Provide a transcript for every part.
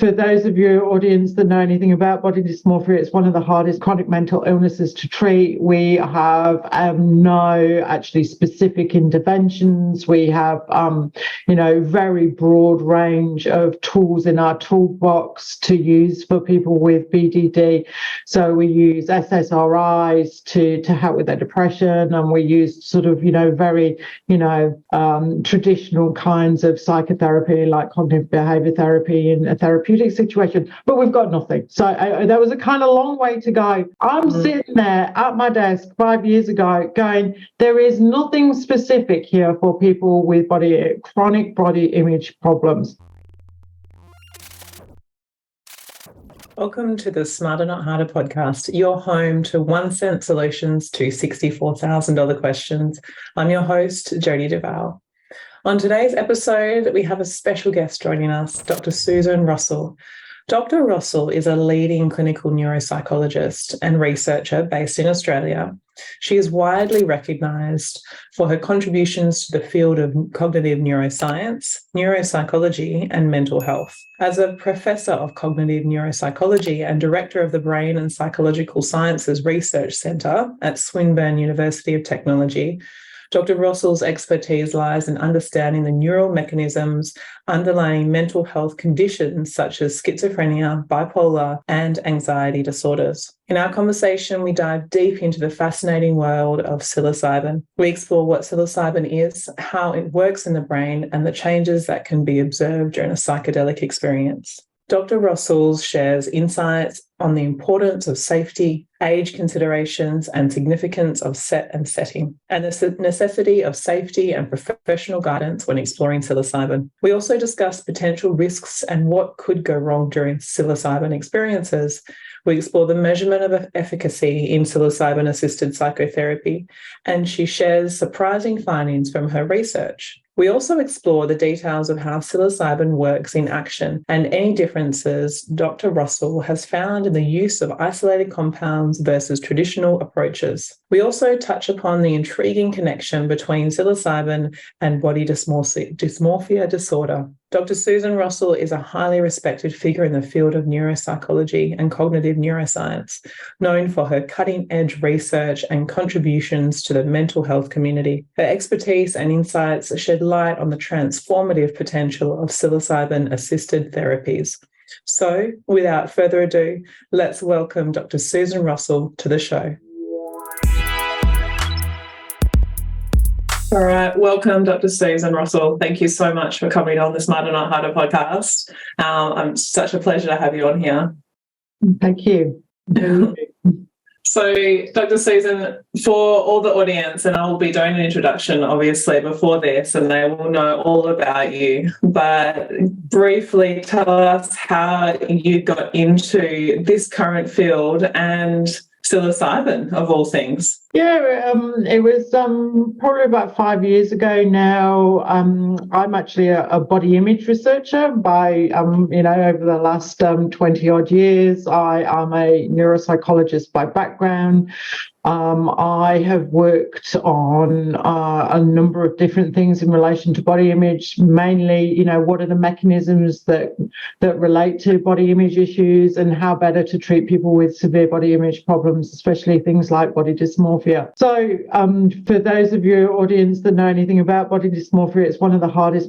For those of your audience that know anything about body dysmorphia, it's one of the hardest chronic mental illnesses to treat. We have no actually specific interventions. We have, very broad range of tools in our toolbox to use for people with BDD. So we use SSRIs to help with their depression, and we use sort of, very, traditional kinds of psychotherapy like cognitive behavior therapy in a therapeutic situation, but we've got nothing. So that was a kind of long way to go. I'm sitting there at my desk 5 years ago going, there is nothing specific here for people with chronic body image problems. Welcome to the Smarter Not Harder podcast, your home to 1 cent solutions to $64,000 questions. I'm your host, Jodi Duval. On today's episode, we have a special guest joining us, Dr. Susan Rossell. Dr. Rossell is a leading clinical neuropsychologist and researcher based in Australia. She is widely recognised for her contributions to the field of cognitive neuroscience, neuropsychology, and mental health. As a professor of cognitive neuropsychology and director of the Brain and Psychological Sciences Research Centre at Swinburne University of Technology, Dr. Rossell's expertise lies in understanding the neural mechanisms underlying mental health conditions such as schizophrenia, bipolar, and anxiety disorders. In our conversation, we dive deep into the fascinating world of psilocybin. We explore what psilocybin is, how it works in the brain, and the changes that can be observed during a psychedelic experience. Dr. Rossell shares insights on the importance of safety, age considerations, and significance of set and setting, and the necessity of safety and professional guidance when exploring psilocybin. We also discuss potential risks and what could go wrong during psilocybin experiences. We explore the measurement of efficacy in psilocybin-assisted psychotherapy, and she shares surprising findings from her research. We also explore the details of how psilocybin works in action and any differences Dr. Rossell has found in the use of isolated compounds versus traditional approaches. We also touch upon the intriguing connection between psilocybin and body dysmorphia disorder. Dr. Susan Rossell is a highly respected figure in the field of neuropsychology and cognitive neuroscience, known for her cutting-edge research and contributions to the mental health community. Her expertise and insights shed light on the transformative potential of psilocybin-assisted therapies. So, without further ado, let's welcome Dr. Susan Rossell to the show. All right, welcome, Dr. Susan Rossell. Thank you so much for coming on the Smarter Not Harder podcast. It's such a pleasure to have you on here. Thank you. So, Dr. Susan, for all the audience, and I will be doing an introduction, obviously, before this, and they will know all about you, but briefly tell us how you got into this current field and psilocybin, of all things. Yeah, it was probably about 5 years ago now. I'm actually a body image researcher by, over the last 20 odd years. I am a neuropsychologist by background. I have worked on a number of different things in relation to body image, mainly, what are the mechanisms that relate to body image issues and how better to treat people with severe body image problems, especially things like body dysmorphia. So for those of your audience that know anything about body dysmorphia, it's one of the hardest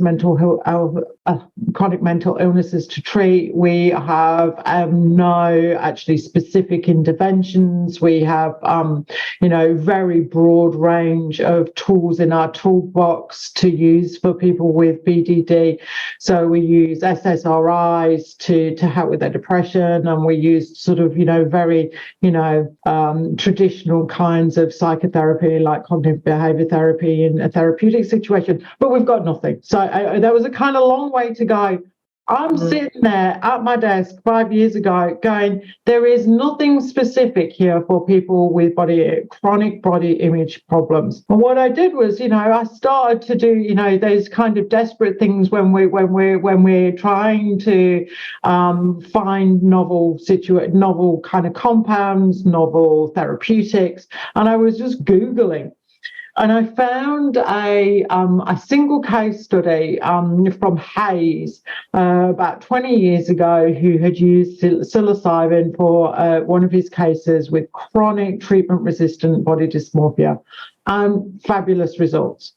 chronic mental illnesses to treat. We have no actually specific interventions. We have very broad range of tools in our toolbox to use for people with BDD. So we use SSRIs to help with their depression, and we use sort of, very, traditional kinds of psychotherapy like cognitive behavior therapy in a therapeutic situation, but we've got nothing. So that was a kind of long way to go. I'm sitting there at my desk 5 years ago going, there is nothing specific here for people with chronic body image problems. And what I did was, I started to do, those kind of desperate things when we're trying to find novel kind of compounds, novel therapeutics. And I was just Googling. And I found a single case study from Hayes about 20 years ago, who had used psilocybin for one of his cases with chronic treatment-resistant body dysmorphia. Fabulous results.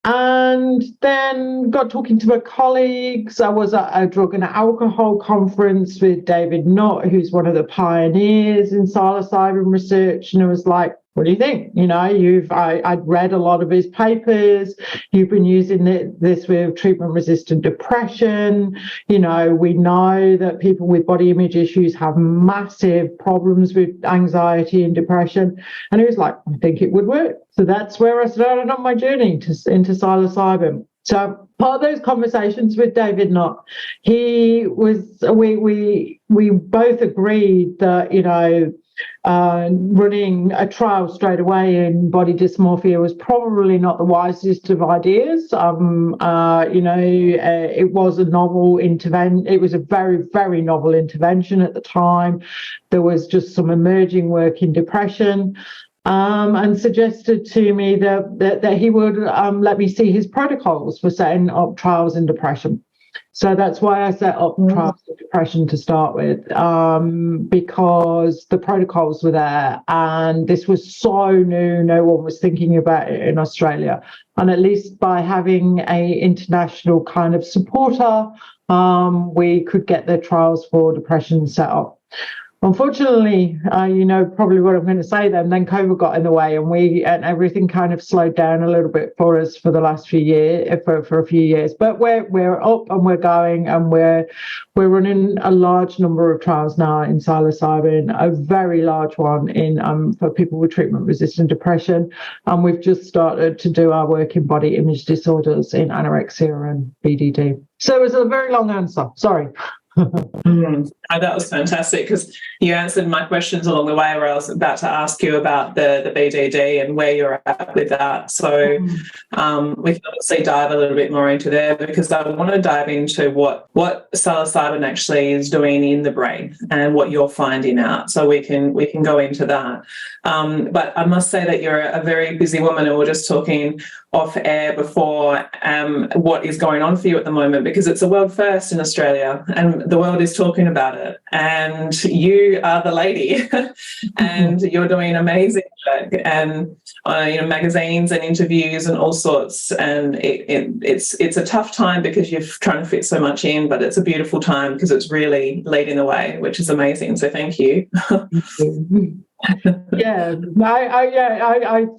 And then got talking to my colleagues. I was at a drug and alcohol conference with David Nutt, who's one of the pioneers in psilocybin research. And I was like, what do you think? You know, I'd read a lot of his papers. You've been using this with treatment-resistant depression. You know, we know that people with body image issues have massive problems with anxiety and depression. And he was like, I think it would work. So that's where I started on my journey into psilocybin. So part of those conversations with David Nutt, we both agreed that, you know, running a trial straight away in body dysmorphia was probably not the wisest of ideas. It was a novel intervention. It was a very, very novel intervention at the time. There was just some emerging work in depression. And suggested to me that he would let me see his protocols for setting up trials in depression. So that's why I set up trials in depression to start with, because the protocols were there, and this was so new, no one was thinking about it in Australia. And at least by having an international kind of supporter, we could get the trials for depression set up. Unfortunately, you know probably what I'm going to say then COVID got in the way, and everything kind of slowed down a little bit for us for the last few years, for a few years. But we're up and we're going, and we're running a large number of trials now in psilocybin, a very large one in for people with treatment-resistant depression, and we've just started to do our work in body image disorders in anorexia and BDD. So it was a very long answer. Sorry. That was fantastic, because you answered my questions along the way, where I was about to ask you about the BDD and where you're at with that. So we can obviously dive a little bit more into there, because I want to dive into what psilocybin actually is doing in the brain and what you're finding out. So we can go into that. But I must say that you're a very busy woman, and we're just talking off air before what is going on for you at the moment, because it's a world first in Australia and the world is talking about it, and you are the lady and you're doing amazing work, and magazines and interviews and all sorts, and it's a tough time because you're trying to fit so much in, but it's a beautiful time because it's really leading the way, which is amazing. So thank you. Yeah,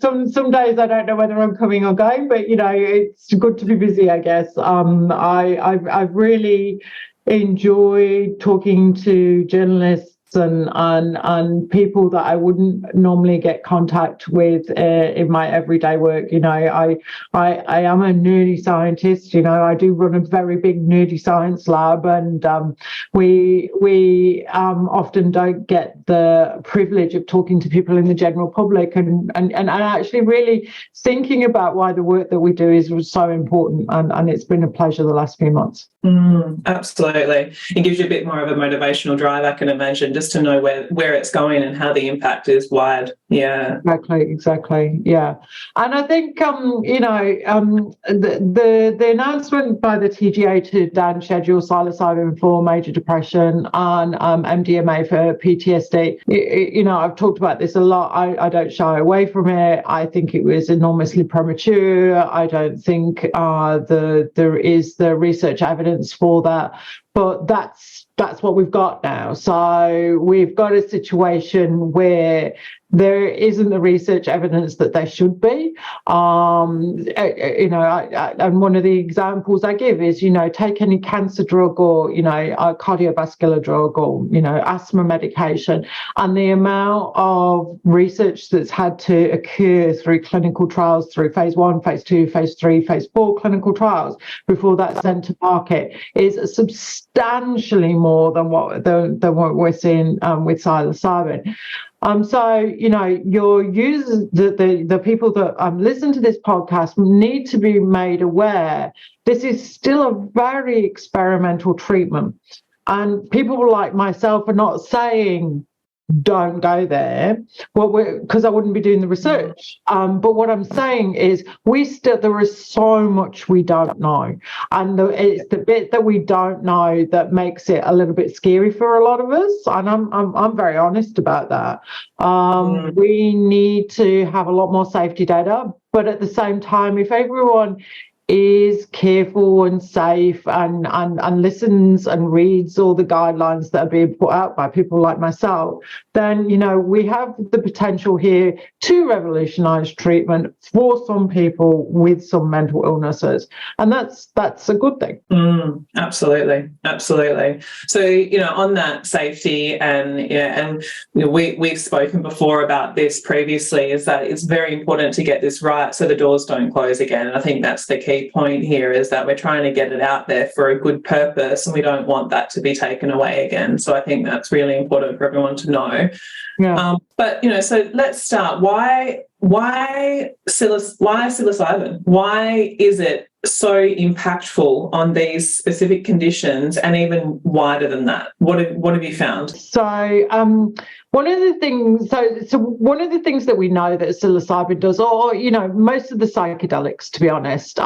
some days I don't know whether I'm coming or going, but you know, it's good to be busy, I guess. I've really enjoyed talking to journalists and people that I wouldn't normally get contact with in my everyday work. You know, I am a nerdy scientist. You know, I do run a very big nerdy science lab, and we often don't get the privilege of talking to people in the general public, and actually really thinking about why the work that we do is so important, and it's been a pleasure the last few months. Absolutely. It gives you a bit more of a motivational drive, I can imagine, just to know where it's going and how the impact is wide. Yeah. Exactly. Yeah. And I think, the announcement by the TGA to downschedule psilocybin for major depression and MDMA for PTSD, I've talked about this a lot. I don't shy away from it. I think it was enormously premature. I don't think there is the research evidence for that, but that's what we've got now. So we've got a situation where there isn't the research evidence that there should be. And one of the examples I give is, take any cancer drug or, a cardiovascular drug or, asthma medication, and the amount of research that's had to occur through clinical trials, through phase 1, phase 2, phase 3, phase 4 clinical trials before that's sent to market is substantially more than what we're seeing with psilocybin. So, your users, the people that listen to this podcast need to be made aware this is still a very experimental treatment. And people like myself are not saying don't go there. Because I wouldn't be doing the research. But what I'm saying is, there is so much we don't know, and it's the bit that we don't know that makes it a little bit scary for a lot of us. And I'm very honest about that. We need to have a lot more safety data, but at the same time, if everyone is careful and safe and listens and reads all the guidelines that are being put out by people like myself, then, we have the potential here to revolutionize treatment for some people with some mental illnesses. And that's a good thing. Absolutely. So, on that safety and we've spoken before about this previously, is that it's very important to get this right so the doors don't close again. And I think that's the key point here, is that we're trying to get it out there for a good purpose, and we don't want that to be taken away again. So I think that's really important for everyone to know. Yeah. But so let's start. Why psilocybin? Why is it so impactful on these specific conditions, and even wider than that? What have you found? So one of the things that we know that psilocybin does, or most of the psychedelics, to be honest,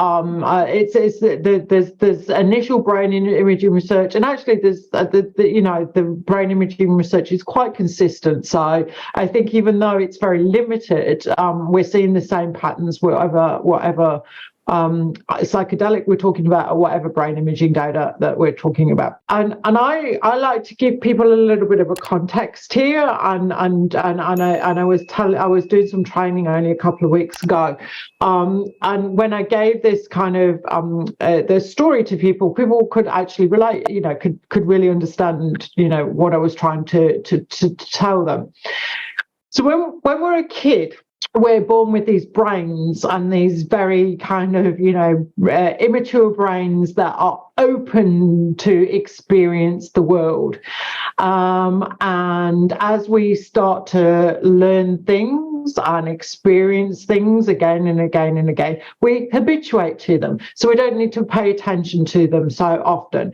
there's initial brain imaging research, and actually there's the brain imaging research is quite consistent. So I think even though it's very limited, we're seeing the same patterns whatever psychedelic we're talking about, or whatever brain imaging data that we're talking about. And I like to give people a little bit of a context here, and I was doing some training only a couple of weeks ago, and when I gave this kind of the story to people could actually relate, could really understand what I was trying to tell them. So when we're a kid, we're born with these brains, and these very kind of, immature brains that are open to experience the world. And as we start to learn things and experience things again and again and again, we habituate to them. So we don't need to pay attention to them so often.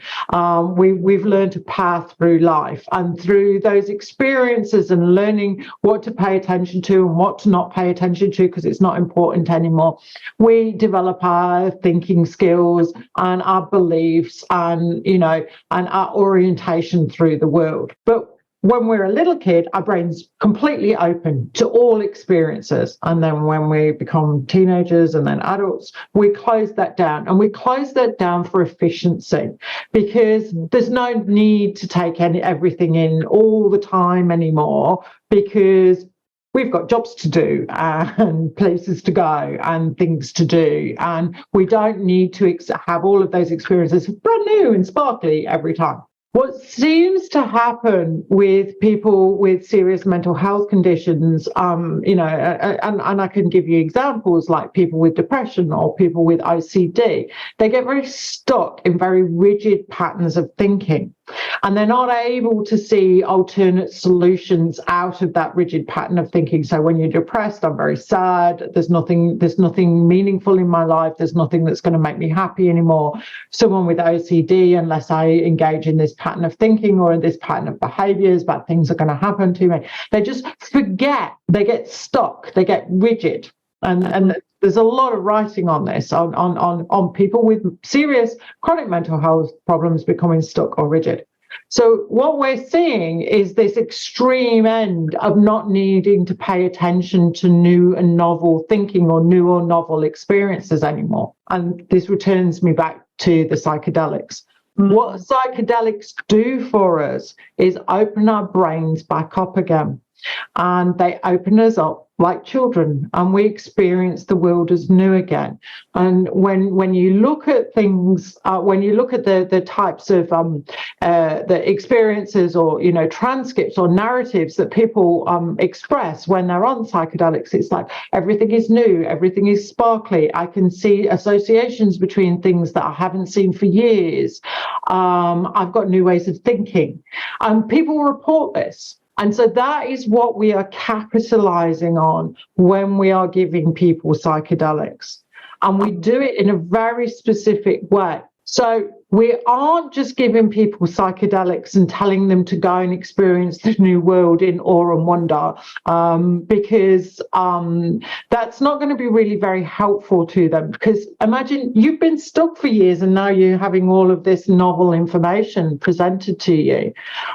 We've learned to path through life, and through those experiences and learning what to pay attention to and what to not pay attention to because it's not important anymore, we develop our thinking skills and our beliefs and our orientation through the world. But when we're a little kid, our brain's completely open to all experiences. And then when we become teenagers and then adults, we close that down. And we close that down for efficiency, because there's no need to take everything in all the time anymore, because we've got jobs to do and places to go and things to do. And we don't need to have all of those experiences brand new and sparkly every time. What seems to happen with people with serious mental health conditions, and I can give you examples like people with depression or people with OCD, they get very stuck in very rigid patterns of thinking, and they're not able to see alternate solutions out of that rigid pattern of thinking. So when you're depressed, I'm very sad. There's nothing meaningful in my life. There's nothing that's going to make me happy anymore. Someone with OCD, unless I engage in this pattern of thinking or in this pattern of behaviors, bad things are going to happen to me. They just forget. They get stuck. They get rigid. And there's a lot of writing on this, on people with serious chronic mental health problems becoming stuck or rigid. So what we're seeing is this extreme end of not needing to pay attention to new and novel thinking or new or novel experiences anymore. And this returns me back to the psychedelics. What psychedelics do for us is open our brains back up again. And they open us up like children, and we experience the world as new again. And when you look at things, when you look at the types of the experiences or transcripts or narratives that people express when they're on psychedelics, it's like everything is new, everything is sparkly. I can see associations between things that I haven't seen for years. I've got new ways of thinking, and people report this. And so that is what we are capitalizing on when we are giving people psychedelics. And we do it in a very specific way. So we aren't just giving people psychedelics and telling them to go and experience the new world in awe and wonder, because that's not going to be really very helpful to them. Because imagine you've been stuck for years and now you're having all of this novel information presented to you.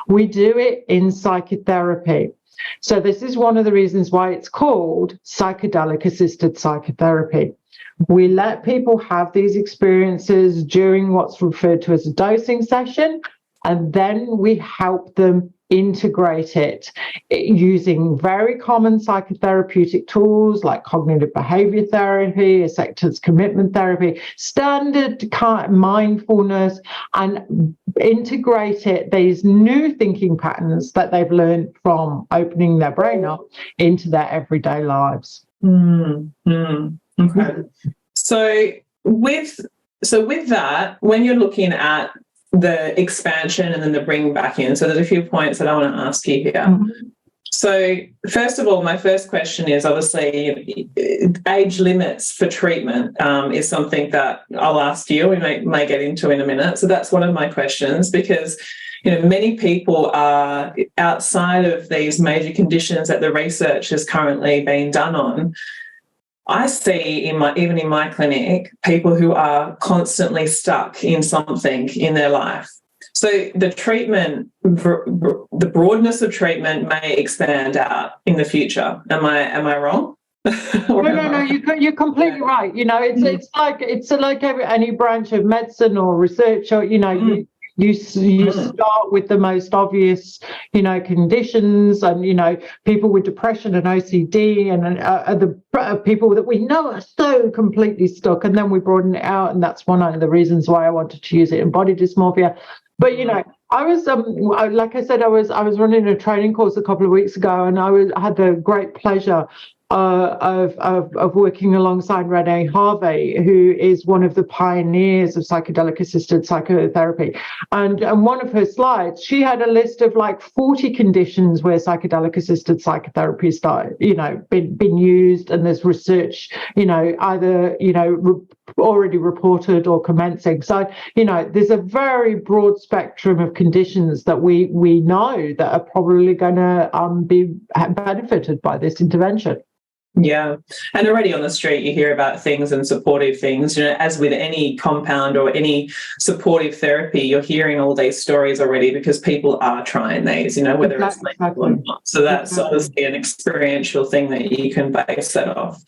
We do it in psychotherapy. So this is one of the reasons why it's called psychedelic-assisted psychotherapy. We let people have these experiences during what's referred to as a dosing session, and then we help them integrate it using very common psychotherapeutic tools like cognitive behavior therapy, acceptance commitment therapy, standard mindfulness, and integrate it, these new thinking patterns that they've learned from opening their brain up into their everyday lives. Okay. So with that, when you're looking at the expansion and then the bring back in, so there's a few points that I want to ask you here. Mm-hmm. So first of all, my first question is obviously age limits for treatment is something that I'll ask you. We may get into in a minute. So that's one of my questions, because many people are outside of these major conditions that the research is currently being done on. I see even in my clinic, people who are constantly stuck in something in their life. So the treatment, the broadness of treatment may expand out in the future. Am I wrong? No, you're completely right. It's like any branch of medicine or research, or you start with the most obvious, conditions, and people with depression and OCD and the people that we know are so completely stuck, and then we broaden it out, and that's one of the reasons why I wanted to use it in body dysmorphia. But I was like I said, I was running a training course a couple of weeks ago, and I had the great pleasure of working alongside Renee Harvey, who is one of the pioneers of psychedelic-assisted psychotherapy. And one of her slides, she had a list of like 40 conditions where psychedelic-assisted psychotherapy started, been used, and there's research, either already reported or commencing. So there's a very broad spectrum of conditions that we know that are probably going to be benefited by this intervention. Yeah. And already on the street, you hear about things and supportive things, as with any compound or any supportive therapy, you're hearing all these stories already because people are trying these, whether it's legal or not. So that's obviously an experiential thing that you can base that off.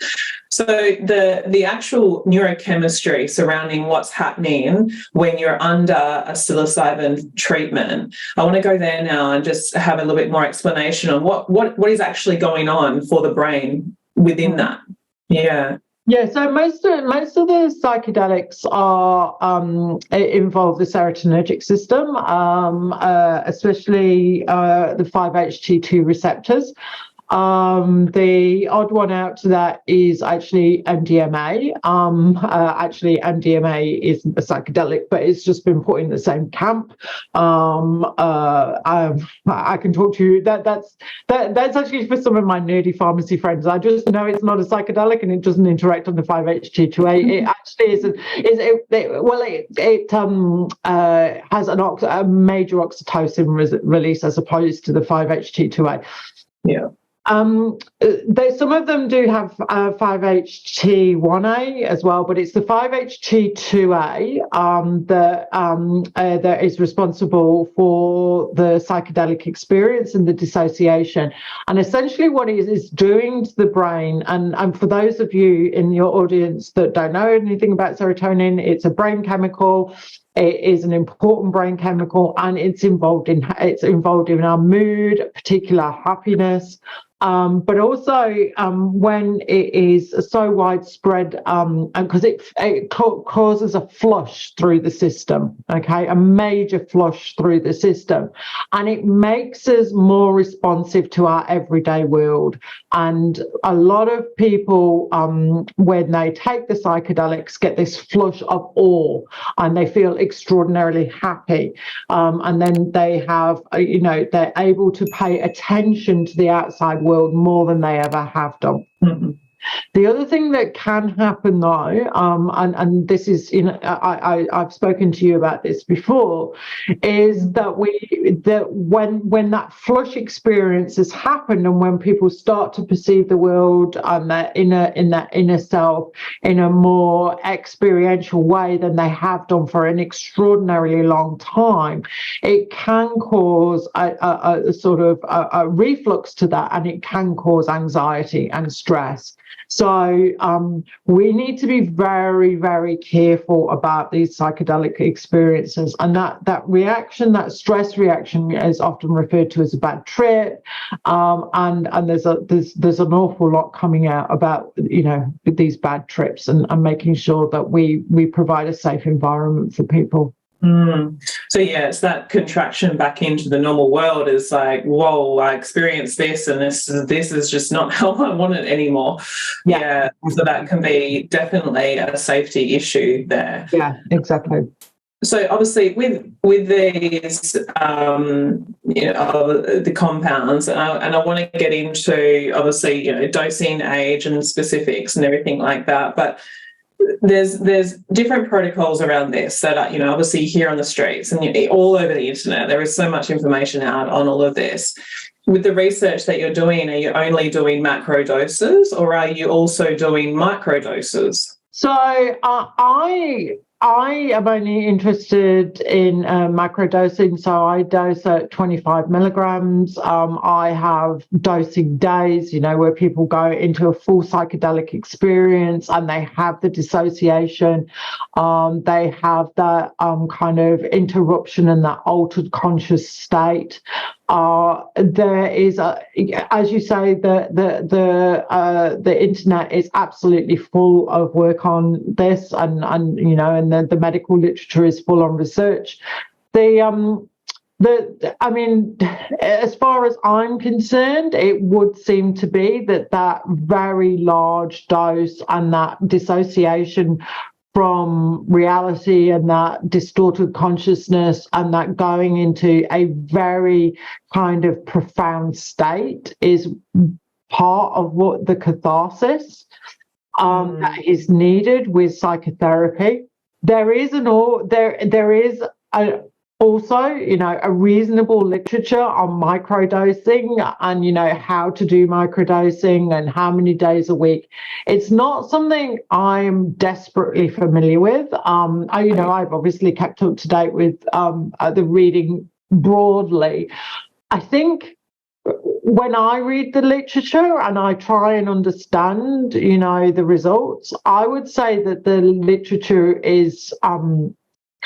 So the actual neurochemistry surrounding what's happening when you're under a psilocybin treatment, I want to go there now and just have a little bit more explanation on what is actually going on for the brain within that. Yeah, so most of the psychedelics are involve the serotonergic system, especially the 5-HT2 receptors. The odd one out to that is actually MDMA. Actually, MDMA is a psychedelic, but it's just been put in the same camp. I can talk to you. That's actually for some of my nerdy pharmacy friends. I just know it's not a psychedelic and it doesn't interact on the 5-HT2A. It actually is. It has a major oxytocin release as opposed to the 5-HT2A. Yeah. Some of them do have 5-HT1A as well, but it's the 5-HT2A that is responsible for the psychedelic experience and the dissociation. And essentially what it is doing to the brain, and for those of you in your audience that don't know anything about serotonin, it's a brain chemical. It is an important brain chemical, and it's involved in our mood, particular happiness. But also when it is so widespread, because it causes a flush through the system, a major flush through the system, and it makes us more responsive to our everyday world. And a lot of people, when they take the psychedelics, get this flush of awe, and they feel extraordinarily happy, and then they have, they're able to pay attention to the outside world more than they ever have done. Mm-hmm. The other thing that can happen, though, and this is, I've spoken to you about this before, is that when that flush experience has happened, and when people start to perceive the world and that inner self in a more experiential way than they have done for an extraordinarily long time, it can cause a sort of a reflux to that, and it can cause anxiety and stress. So we need to be very, very careful about these psychedelic experiences, and that reaction, that stress reaction, is often referred to as a bad trip, and there's an awful lot coming out about these bad trips, and making sure that we provide a safe environment for people. So yeah, it's that contraction back into the normal world is like, whoa, I experienced this, and this is just not how I want it anymore. Yeah. So that can be definitely a safety issue there. Yeah, exactly. So obviously with these the compounds, and I want to get into obviously dosing, age, and specifics and everything like that, but there's different protocols around this that are, obviously here on the streets and all over the internet. There is so much information out on all of this. With the research that you're doing, are you only doing macro doses, or are you also doing micro doses? So I am only interested in microdosing, so I dose at 25 milligrams. I have dosing days, where people go into a full psychedelic experience and they have the dissociation. They have that kind of interruption and that altered conscious state. There is, as you say, the internet is absolutely full of work on this, and the medical literature is full on research. I mean, as far as I'm concerned, it would seem to be that very large dose and that dissociation from reality and that distorted consciousness and that going into a very kind of profound state is part of what the catharsis that is needed with psychotherapy. There is also, a reasonable literature on microdosing and, how to do microdosing and how many days a week. It's not something I'm desperately familiar with. I've obviously kept up to date with the reading broadly. I think when I read the literature and I try and understand, the results, I would say that the literature is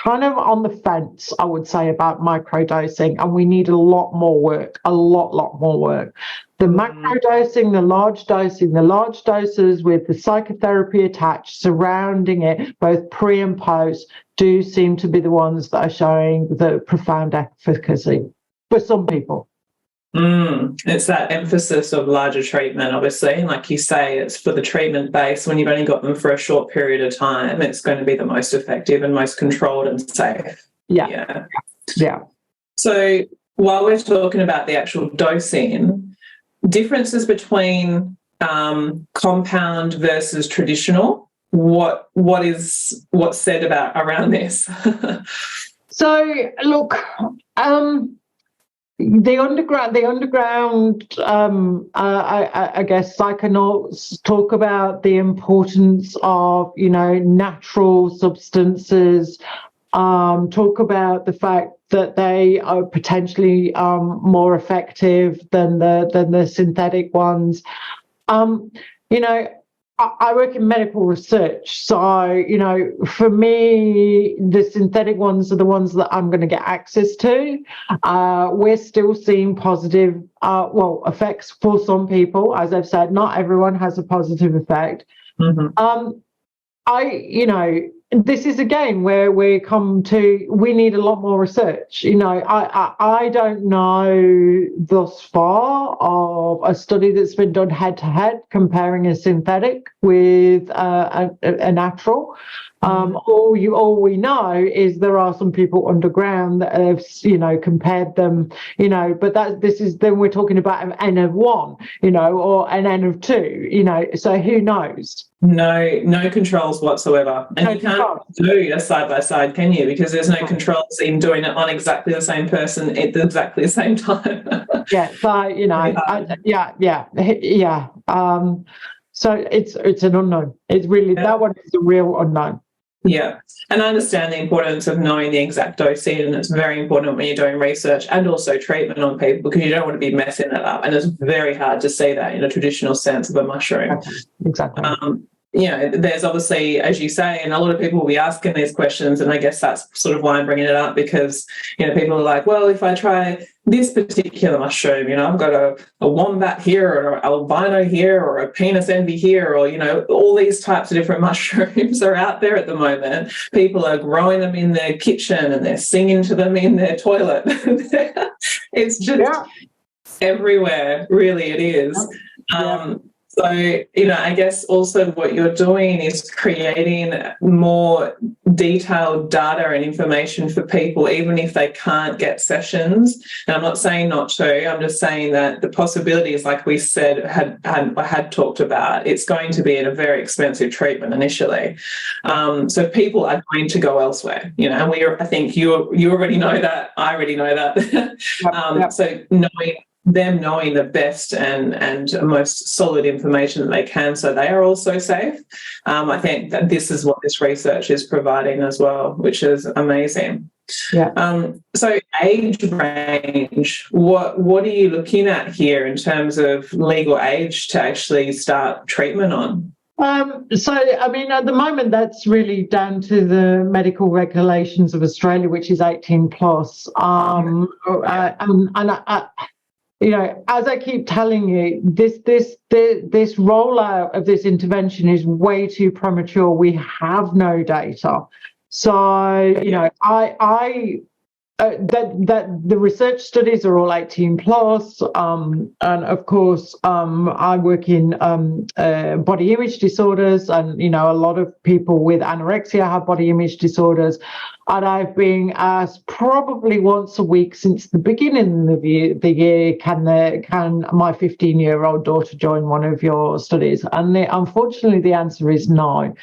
kind of on the fence, I would say, about microdosing, and we need a lot more work. The macrodosing, the large doses with the psychotherapy attached surrounding it, both pre and post, do seem to be the ones that are showing the profound efficacy for some people. It's that emphasis of larger treatment, obviously. And like you say, it's for the treatment base. When you've only got them for a short period of time, it's going to be the most effective and most controlled and safe. Yeah. So while we're talking about the actual dosing, differences between compound versus traditional, what's said about around this? So look, the underground, I guess psychonauts talk about the importance of, natural substances, talk about the fact that they are potentially more effective than the synthetic ones. I work in medical research, so, for me, the synthetic ones are the ones that I'm going to get access to. We're still seeing positive, effects for some people. As I've said, not everyone has a positive effect. this is again where we come to, we need a lot more research. You know, I don't know thus far of a study that's been done head to head comparing a synthetic with a natural. All we know is there are some people underground that have, you know, compared them, you know, but then we're talking about an N of 1, you know, or an N of 2, you know, so who knows? No controls whatsoever. And you can't do a side-by-side, can you? Because there's no controls in doing it on exactly the same person at exactly the same time. Yeah, so, you know, so it's an unknown. It's really, that one is a real unknown. Yeah, and I understand the importance of knowing the exact dosing, and it's very important when you're doing research and also treatment on people, because you don't want to be messing it up, and it's very hard to see that in a traditional sense of a mushroom. Exactly. You know, there's obviously, as you say, and a lot of people will be asking these questions, and I guess that's sort of why I'm bringing it up, because, you know, people are like, well, if I try this particular mushroom, you know, I've got a wombat here, or an albino here, or a penis envy here, or, you know, all these types of different mushrooms are out there at the moment. People are growing them in their kitchen and they're singing to them in their toilet. It's just everywhere, really, it is. So, you know, I guess also what you're doing is creating more detailed data and information for people, even if they can't get sessions. And I'm not saying not to, I'm just saying that the possibilities, like we said, had talked about, it's going to be in a very expensive treatment initially. So people are going to go elsewhere, you know, and I think you already know that, I already know that. So knowing the best and most solid information that they can, so they are also safe. I think that this is what this research is providing as well, which is amazing. Yeah. So age range, what are you looking at here in terms of legal age to actually start treatment on? So, I mean, at the moment, that's really down to the medical regulations of Australia, which is 18 plus. You know, as I keep telling you, this rollout of this intervention is way too premature. We have no data. So, you know, that the research studies are all 18 plus, and of course I work in body image disorders, and you know, a lot of people with anorexia have body image disorders, and I've been asked probably once a week since the beginning of the year, can my 15-year-old daughter join one of your studies? And unfortunately the answer is no.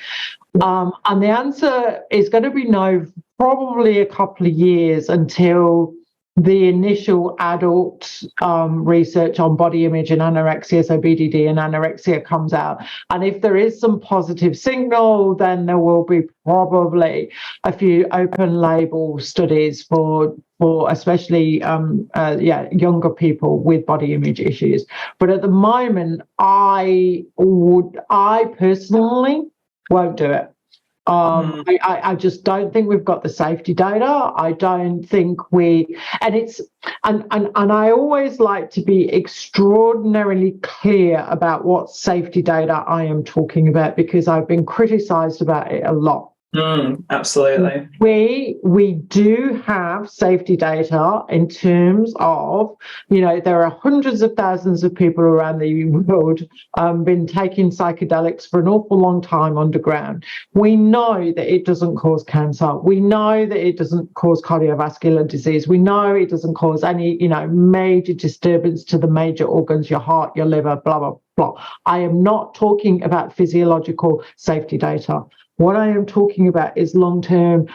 And the answer is going to be no, probably a couple of years until the initial adult research on body image and anorexia, so BDD and anorexia, comes out. And if there is some positive signal, then there will be probably a few open label studies for especially younger people with body image issues. But at the moment, I personally won't do it. I just don't think we've got the safety data. I don't think and I always like to be extraordinarily clear about what safety data I am talking about, because I've been criticized about it a lot. Absolutely. We do have safety data in terms of, you know, there are hundreds of thousands of people around the world been taking psychedelics for an awful long time underground. We know that it doesn't cause cancer. We know that it doesn't cause cardiovascular disease. We know it doesn't cause any, you know, major disturbance to the major organs, your heart, your liver, blah, blah, blah. I am not talking about physiological safety data. What I am talking about is long-term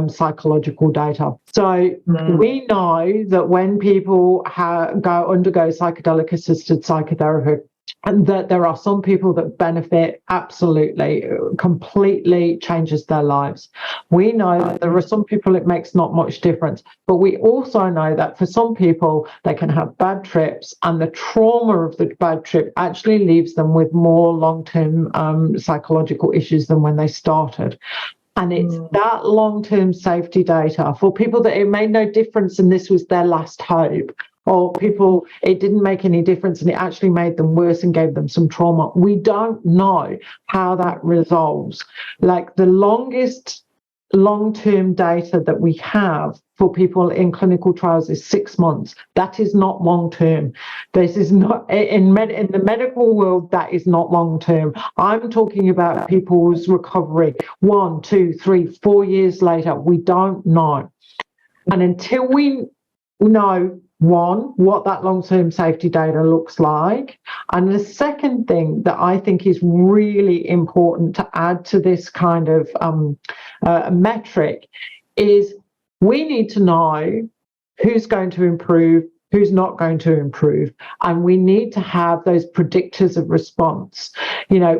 psychological data. So we know that when people undergo psychedelic-assisted psychotherapy, and that there are some people that benefit absolutely, completely changes their lives. We know that there are some people it makes not much difference, but we also know that for some people they can have bad trips, and the trauma of the bad trip actually leaves them with more long-term psychological issues than when they started. And it's that long-term safety data for people that it made no difference and this was their last hope, or people it didn't make any difference and it actually made them worse and gave them some trauma. We don't know how that resolves. Like the longest long-term data that we have for people in clinical trials is 6 months. That is not long-term. This is not in the medical world. That is not long-term. I'm talking about people's recovery 1, 2, 3, 4 years later. We don't know, and until we know, one, what that long-term safety data looks like. And the second thing that I think is really important to add to this kind of metric is we need to know who's going to improve, who's not going to improve, and we need to have those predictors of response. You know,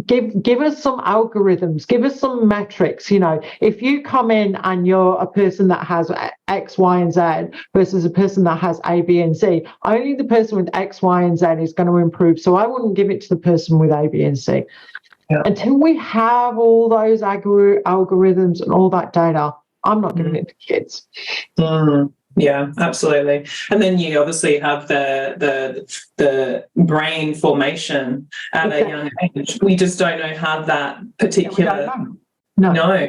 give us some algorithms, give us some metrics. You know, if you come in and you're a person that has X, Y, and Z versus a person that has A, B, and C, only the person with X, Y, and Z is going to improve. So I wouldn't give it to the person with A, B, and C. Yeah. Until we have all those algorithms and all that data, I'm not giving it to kids. Yeah, absolutely. And then you obviously have the brain formation at a young age. We just don't know how that particular. No.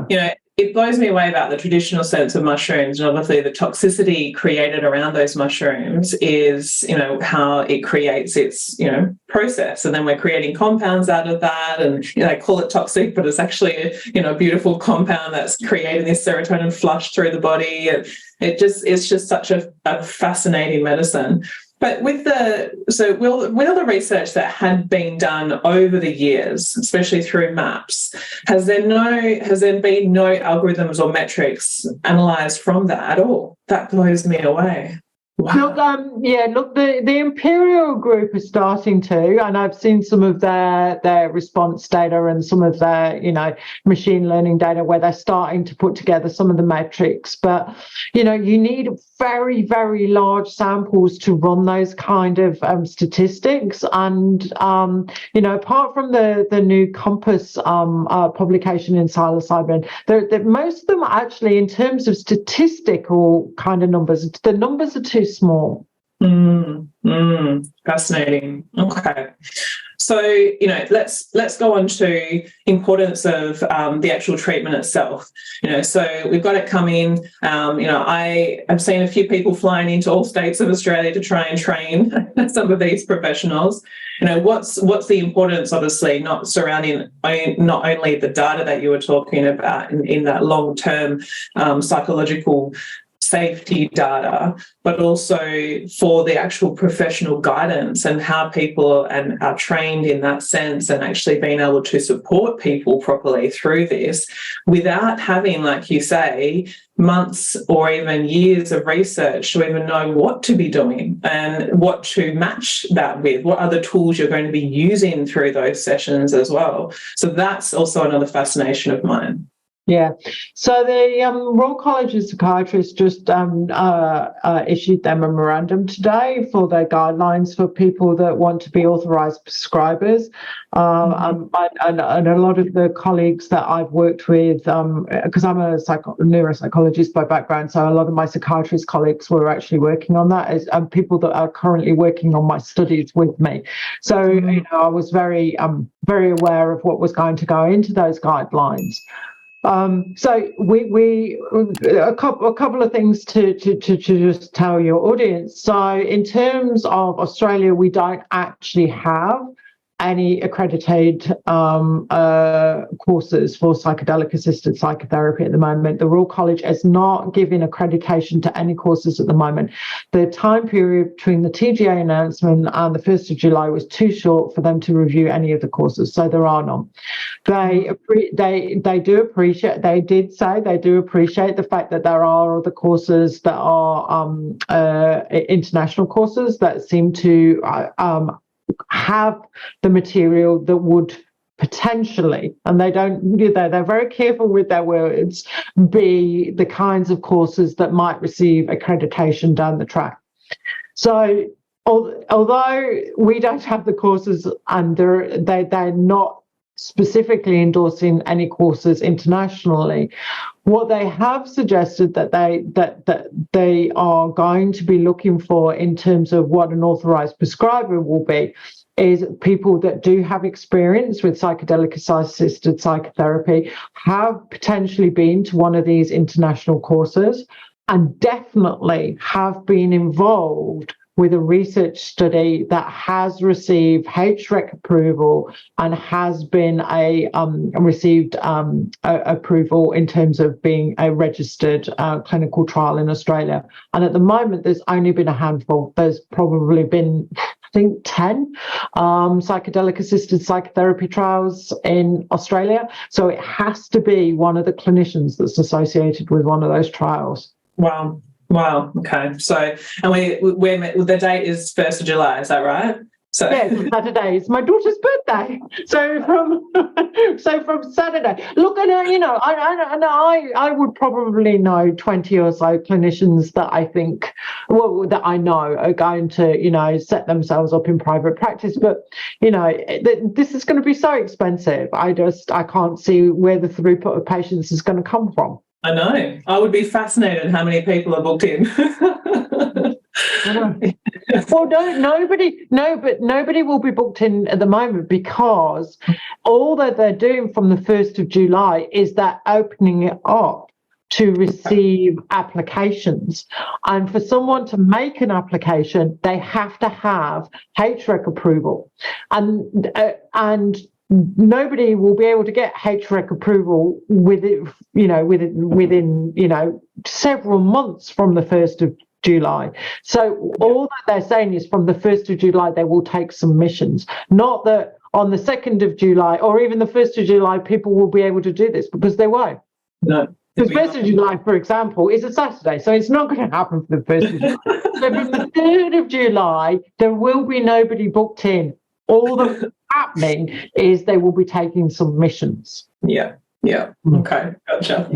You know, it blows me away about the traditional sense of mushrooms, and obviously the toxicity created around those mushrooms is, you know, how it creates its, you know, process. And then we're creating compounds out of that, and, you know, they call it toxic, but it's actually a, you know, beautiful compound that's creating this serotonin flush through the body. It's just such a fascinating medicine. But with all the research that had been done over the years, especially through MAPS, has there been no algorithms or metrics analysed from that at all? That blows me away. Wow. Look, the Imperial group is starting to, and I've seen some of their response data and some of their, you know, machine learning data where they're starting to put together some of the metrics. But, you know, you need very, very large samples to run those kind of statistics. And, you know, apart from the new Compass publication in Psilocybin, most of them are actually, in terms of statistical kind of numbers, the numbers are too small. Fascinating. Okay. So, you know, let's go on to importance of the actual treatment itself. You know, so we've got it coming. You know, I have seen a few people flying into all states of Australia to try and train some of these professionals. You know, what's the importance, obviously, not only the data that you were talking about in that long-term psychological safety data, but also for the actual professional guidance and how people are trained in that sense, and actually being able to support people properly through this without having, like you say, months or even years of research to even know what to be doing and what to match that with, what other tools you're going to be using through those sessions as well. So that's also another fascination of mine. Yeah. So the Royal College of Psychiatrists just issued their memorandum today for their guidelines for people that want to be authorised prescribers. And a lot of the colleagues that I've worked with, because I'm a neuropsychologist by background, so a lot of my psychiatrist colleagues were actually working on that, as people that are currently working on my studies with me. So, you know, I was very aware of what was going to go into those guidelines. So we a couple of things to just tell your audience. So in terms of Australia, we don't actually have any accredited courses for psychedelic-assisted psychotherapy at the moment. The Royal College is not giving accreditation to any courses at the moment. The time period between the TGA announcement and the 1st of July was too short for them to review any of the courses, so there are none. They do appreciate the fact that there are other courses that are international courses that seem to have the material that would potentially, and they're very careful with their words, be the kinds of courses that might receive accreditation down the track. So although we don't have the courses, and they're not specifically endorsing any courses internationally, what they have suggested that they are going to be looking for in terms of what an authorised prescriber will be is people that do have experience with psychedelic-assisted psychotherapy have potentially been to one of these international courses and definitely have been involved with a research study that has received HREC approval and has been received approval in terms of being a registered clinical trial in Australia. And at the moment, there's only been a handful. There's probably been, I think, 10 psychedelic-assisted psychotherapy trials in Australia. So it has to be one of the clinicians that's associated with one of those trials. Wow. Wow. Okay. So, and the date is 1st of July. Is that right? So yeah, it's Saturday. It's my daughter's birthday. So from Saturday. Look, and I would probably know 20 or so clinicians that I think, that I know are going to, set themselves up in private practice. But this is going to be so expensive. I can't see where the throughput of patients is going to come from. I know. I would be fascinated how many people are booked in. Well, nobody will be booked in at the moment because all that they're doing from the 1st of July is they're opening it up to receive applications. And for someone to make an application, they have to have HREC approval. And nobody will be able to get HREC approval within several months from the 1st of July. So all that they're saying is from the 1st of July, they will take submissions. Not that on the 2nd of July or even the 1st of July, people will be able to do this, because they won't. No. Because 1st of July, for example, is a Saturday, so it's not going to happen for the 1st of July. So from the 3rd of July, there will be nobody booked in. All that's happening is they will be taking submissions. Yeah. Okay, gotcha.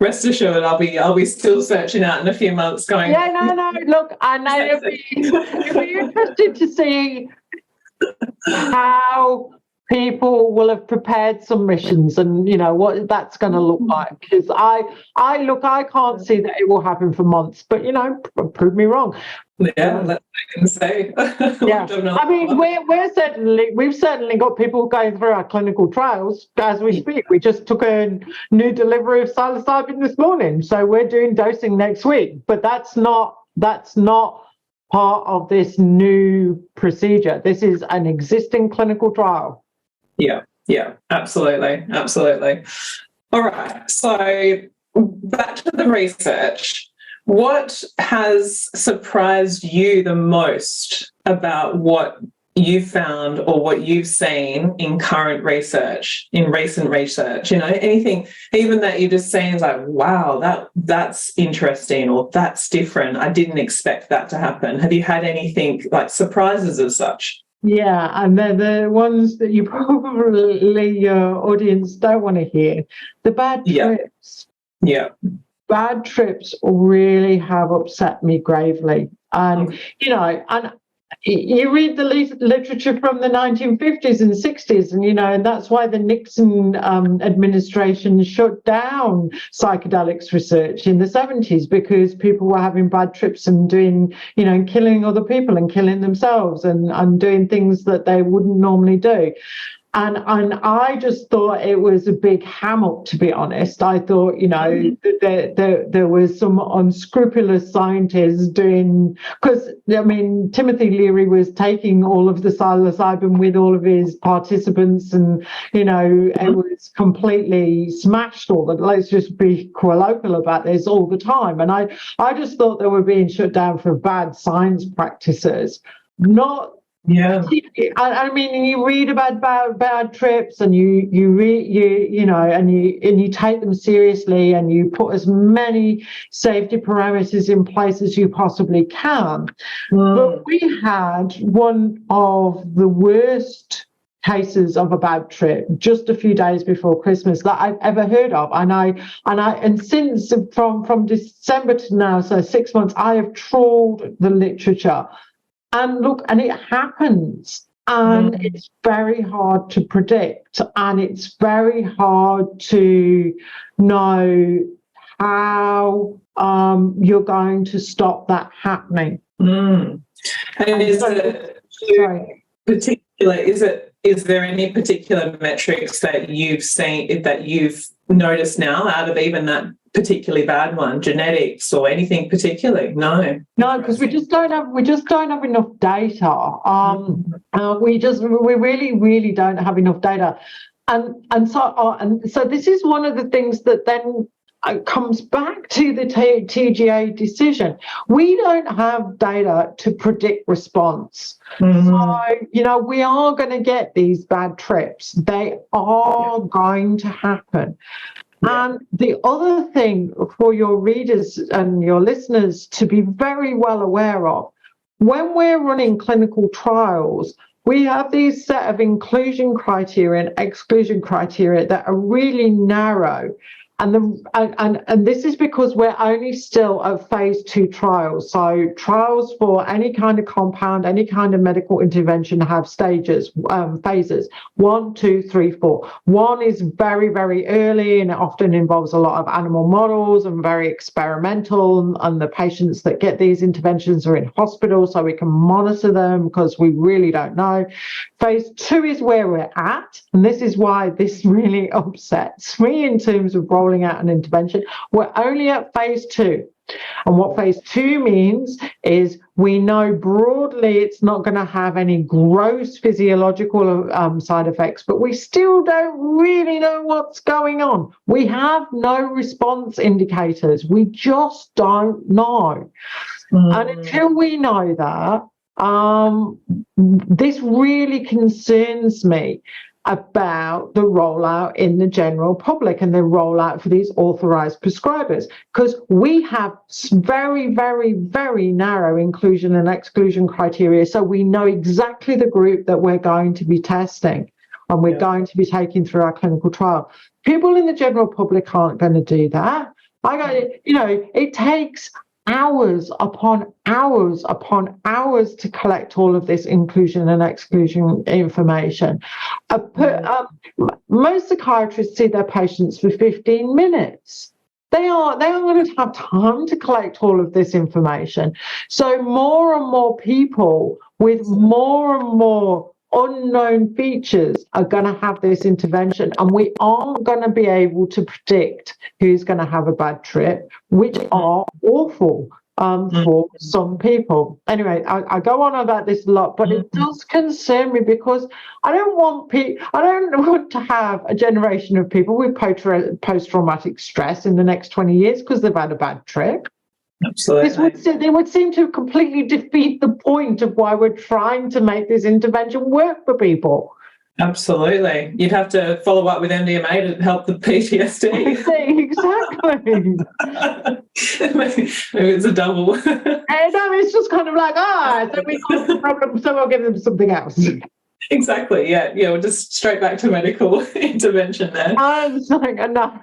Rest assured, I'll be still searching out in a few months. Going. Yeah, no. Look, I know it'll be interesting to see how people will have prepared submissions and what that's going to look like, because I can't see that it will happen for months, but prove me wrong. Yeah, that's what I can say. Yeah, I mean, we've certainly got people going through our clinical trials as we speak. We just took a new delivery of psilocybin this morning, so we're doing dosing next week. But that's not part of this new procedure. This is an existing clinical trial. Yeah, absolutely. All right, so back to the research. What has surprised you the most about what you've found or what you've seen in recent research? Anything even that you just seen is like, wow, that's interesting, or that's different. I didn't expect that to happen. Have you had anything like surprises as such? Yeah, and they're the ones that you probably your audience don't want to hear. The bad trips. Yeah. Bad trips really have upset me gravely. And, and you read the literature from the 1950s and 60s, and that's why the Nixon administration shut down psychedelics research in the 70s, because people were having bad trips and doing, killing other people and killing themselves and doing things that they wouldn't normally do. And I just thought it was a big ham-up, to be honest. I thought, there was some unscrupulous scientists doing, because, Timothy Leary was taking all of the psilocybin with all of his participants and, it was completely smashed all that. Let's just be colloquial about this all the time. And I just thought they were being shut down for bad science practices, not. Yeah, you read about bad trips, and you take them seriously, and you put as many safety parameters in place as you possibly can. But we had one of the worst cases of a bad trip just a few days before Christmas that I've ever heard of, and since from December to now, so 6 months, I have trawled the literature. And look, and it happens, and it's very hard to predict, and it's very hard to know how you're going to stop that happening. And is there any particular metrics that you've seen, that you've noticed now out of even that particularly bad one, genetics or anything particularly? No, because we just don't have enough data. We really don't have enough data, and so this is one of the things that then comes back to the TGA decision. We don't have data to predict response. So, we are going to get these bad trips. They are going to happen. And the other thing for your readers and your listeners to be very well aware of, when we're running clinical trials, we have these set of inclusion criteria and exclusion criteria that are really narrow. And this is because we're only still at phase 2 trials. So trials for any kind of compound, any kind of medical intervention have stages, phases, 1, 2, 3, 4. 1 is very, very early, and it often involves a lot of animal models and very experimental. And the patients that get these interventions are in hospital, so we can monitor them because we really don't know. Phase 2 is where we're at, and this is why this really upsets me in terms of rolling out an intervention. We're only at phase 2. And what phase 2 means is we know broadly it's not going to have any gross physiological side effects, but we still don't really know what's going on. We have no response indicators. We just don't know. And until we know that, this really concerns me about the rollout in the general public and the rollout for these authorized prescribers, because we have very, very, very narrow inclusion and exclusion criteria. So we know exactly the group that we're going to be testing and we're going to be taking through our clinical trial. People in the general public aren't going to do that. It takes hours upon hours upon hours to collect all of this inclusion and exclusion information. Most psychiatrists see their patients for 15 minutes. They aren't going to have time to collect all of this information. So more and more people with more and more unknown features are going to have this intervention, and we aren't going to be able to predict who's going to have a bad trip, which are awful for some people. Anyway, I go on about this a lot, but it does concern me because I don't want to have a generation of people with post-traumatic stress in the next 20 years because they've had a bad trip. Absolutely. They would seem to completely defeat the point of why we're trying to make this intervention work for people. Absolutely. You'd have to follow up with MDMA to help the PTSD. Exactly. Maybe it's a double. It's just kind of like, so we caused the problem, so we'll give them something else. Exactly. Yeah. We're just straight back to medical intervention there. I was like, no.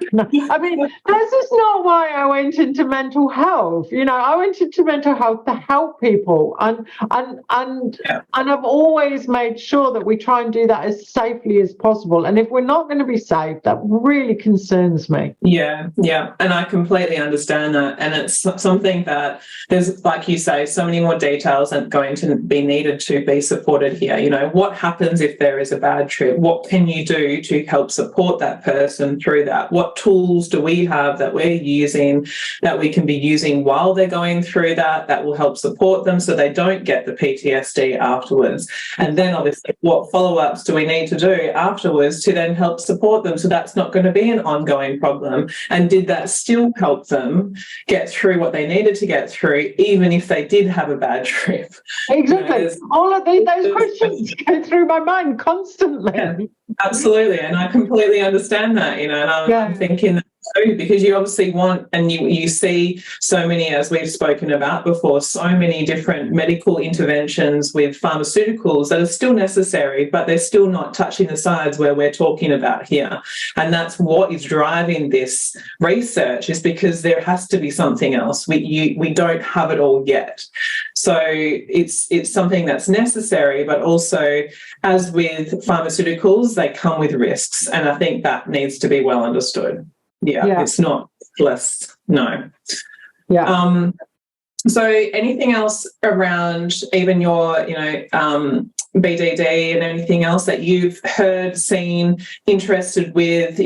I mean, this is not why I went into mental health. I went into mental health to help people, and I've always made sure that we try and do that as safely as possible. And if we're not going to be safe, that really concerns me. Yeah. And I completely understand that. And it's something that there's, like you say, so many more details are going to be needed to be supported here. What happens if there is a bad trip? What can you do to help support that person through that? What tools do we have that we're using, that we can be using while they're going through that will help support them so they don't get the PTSD afterwards? And then obviously what follow-ups do we need to do afterwards to then help support them so that's not going to be an ongoing problem? And did that still help them get through what they needed to get through, even if they did have a bad trip? Exactly. All of those questions go through my mind constantly. Yeah, absolutely. And I completely understand that, and I'm thinking that too, because you obviously want, and you see so many, as we've spoken about before, so many different medical interventions with pharmaceuticals that are still necessary, but they're still not touching the sides where we're talking about here. And that's what is driving this research, is because there has to be something else. We don't have it all yet. So it's something that's necessary, but also, as with pharmaceuticals, they come with risks. And I think that needs to be well understood. Yeah. It's not less. No. Yeah. So anything else around even your, BDD and anything else that you've heard, seen, interested with,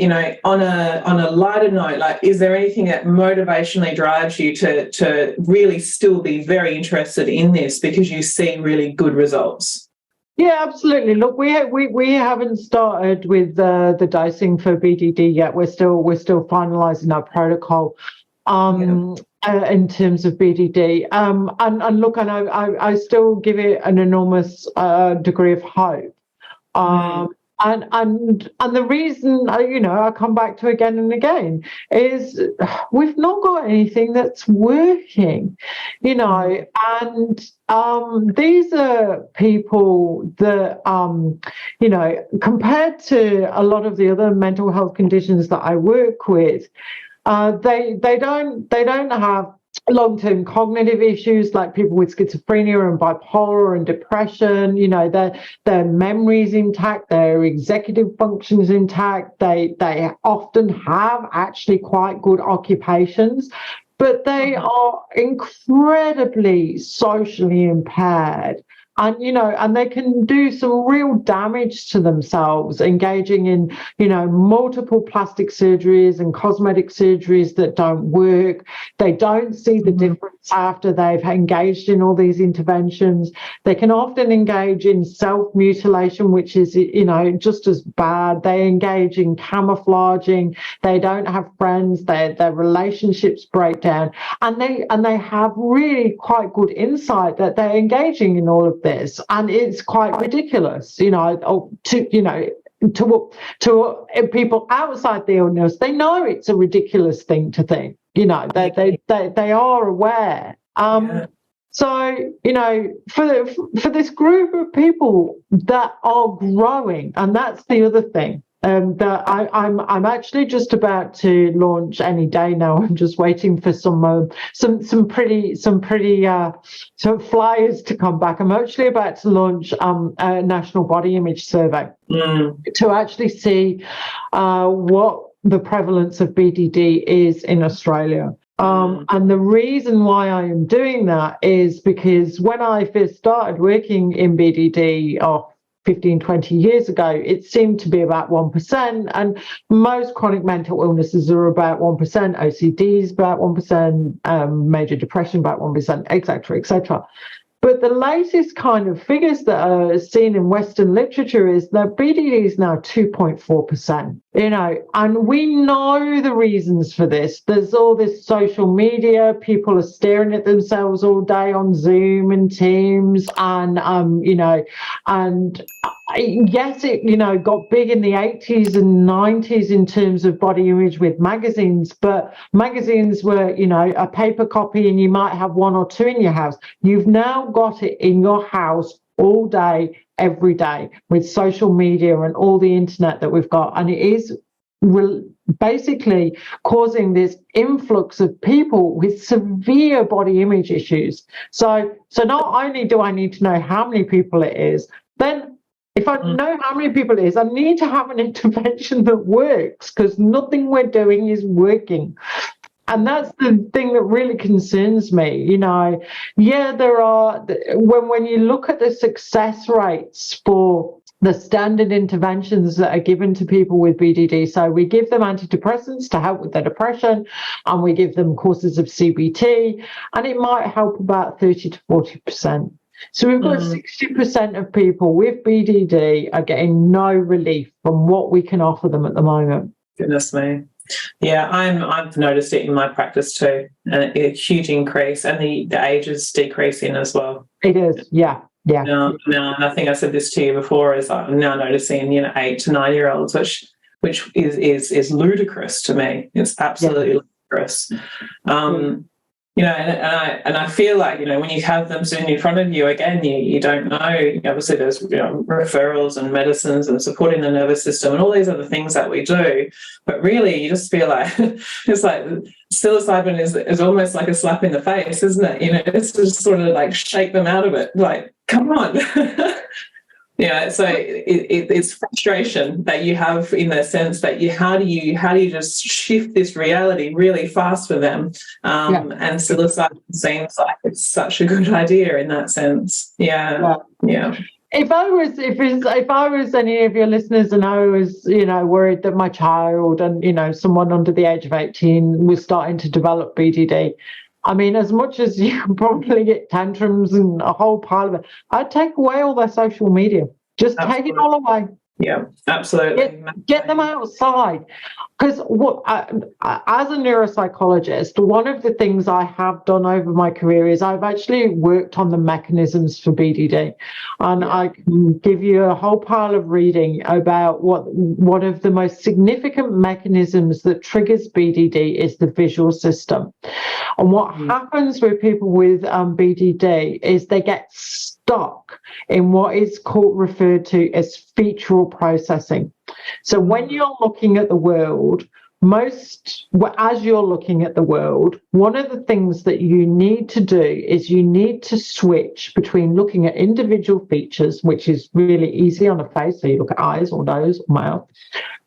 on a lighter note, like, is there anything that motivationally drives you to really still be very interested in this because you see really good results? Yeah, absolutely. Look, we haven't started with the dosing for BDD yet. We're still finalising our protocol. In terms of BDD, and look, and I still give it an enormous degree of hope. And the reason I come back to again and again is we've not got anything that's working, and these are people that compared to a lot of the other mental health conditions that I work with, they don't have long-term cognitive issues like people with schizophrenia and bipolar and depression. Their memory's intact, their executive function's intact. They often have actually quite good occupations, but they are incredibly socially impaired. And they can do some real damage to themselves, engaging in, multiple plastic surgeries and cosmetic surgeries that don't work. They don't see the difference after they've engaged in all these interventions. They can often engage in self-mutilation, which is, just as bad. They engage in camouflaging. They don't have friends. Their relationships break down. And they have really quite good insight that they're engaging in all of this, and it's quite ridiculous, to people outside the illness. They know it's a ridiculous thing to think, they are aware. So, for this group of people that are growing, and that's the other thing. That I'm actually just about to launch any day now. I'm just waiting for some pretty flyers to come back. I'm actually about to launch a national body image survey to actually see what the prevalence of BDD is in Australia. And the reason why I am doing that is because when I first started working in BDD 15, 20 years ago, it seemed to be about 1%, and most chronic mental illnesses are about 1%, OCD is about 1%, major depression about 1%, etc., etc. But the latest kind of figures that are seen in Western literature is that BDD is now 2.4%, and we know the reasons for this. There's all this social media, people are staring at themselves all day on Zoom and Teams, and, yes, it, got big in the 80s and 90s in terms of body image with magazines, but magazines were, a paper copy and you might have one or two in your house. You've now got it in your house all day, every day, with social media and all the internet that we've got. And it is basically causing this influx of people with severe body image issues. So not only do I need to know how many people it is, then if I know how many people it is, I need to have an intervention that works, because nothing we're doing is working. And that's the thing that really concerns me. There are, when you look at the success rates for the standard interventions that are given to people with BDD, so we give them antidepressants to help with their depression, and we give them courses of CBT, and it might help about 30 to 40%. So we've got 60% of people with BDD are getting no relief from what we can offer them at the moment. Goodness me. Yeah, I've noticed it in my practice too, a huge increase, and the age is decreasing as well. It is, yeah. Now, and I think I said this to you before, is I'm now noticing 8 to 9 year olds, which is ludicrous to me. It's absolutely ludicrous. And I feel like, when you have them sitting in front of you, again, you don't know. Obviously, there's referrals and medicines and supporting the nervous system and all these other things that we do. But really, you just feel like it's like psilocybin is almost like a slap in the face, isn't it? It's just sort of like shake them out of it. Like, come on. Yeah, so it's frustration that you have in the sense that how do you just shift this reality really fast for them? And psilocybin seems like it's such a good idea in that sense. Yeah. If I was any of your listeners and I was, worried that my child and, someone under the age of 18 was starting to develop BDD, I mean, as much as you can probably get tantrums and a whole pile of it, I'd take away all their social media. Just take it all away. Yeah, absolutely. Get them outside. Because as a neuropsychologist, one of the things I have done over my career is I've actually worked on the mechanisms for BDD. And I can give you a whole pile of reading about one of the most significant mechanisms that triggers BDD is the visual system. And what happens with people with BDD is they get stuck in what is referred to as featural processing. So when you're looking at the world, as you're looking at the world, one of the things that you need to do is you need to switch between looking at individual features, which is really easy on a face, so you look at eyes or nose or mouth,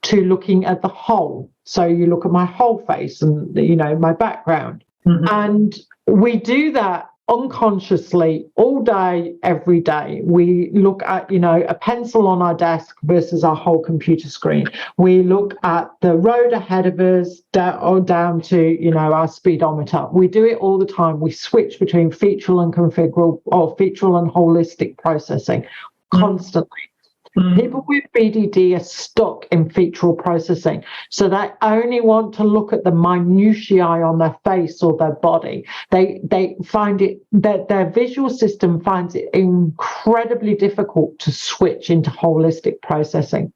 to looking at the whole. So you look at my whole face and, my background. And we do that unconsciously all day, every day. We look at, a pencil on our desk versus our whole computer screen. We look at the road ahead of us down to, our speedometer. We do it all the time. We switch between featural and configural or featural and holistic processing constantly. People with BDD are stuck in featural processing. So they only want to look at the minutiae on their face or their body. They find it that their visual system finds it incredibly difficult to switch into holistic processing.